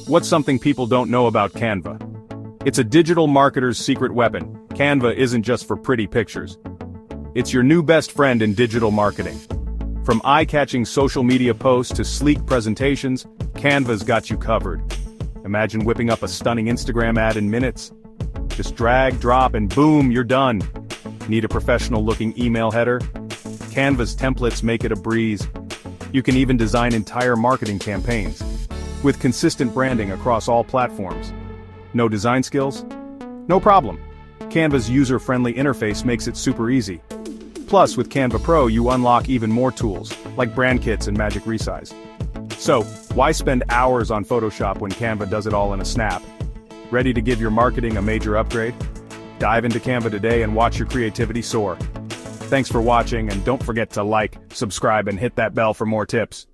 What's something people don't know about Canva? It's a digital marketer's secret weapon. Canva isn't just for pretty pictures. It's your new best friend in digital marketing. From eye-catching social media posts to sleek presentations, Canva's got you covered. Imagine whipping up a stunning Instagram ad in minutes. Just drag, drop, and boom, you're done. Need a professional-looking email header? Canva's templates make it a breeze. You can even design entire marketing campaigns, with consistent branding across all platforms. No design skills? No problem. Canva's user-friendly interface makes it super easy. Plus, with Canva Pro you unlock even more tools, like brand kits and magic resize. So, why spend hours on Photoshop when Canva does it all in a snap? Ready to give your marketing a major upgrade? Dive into Canva today and watch your creativity soar. Thanks for watching, and don't forget to like, subscribe, and hit that bell for more tips.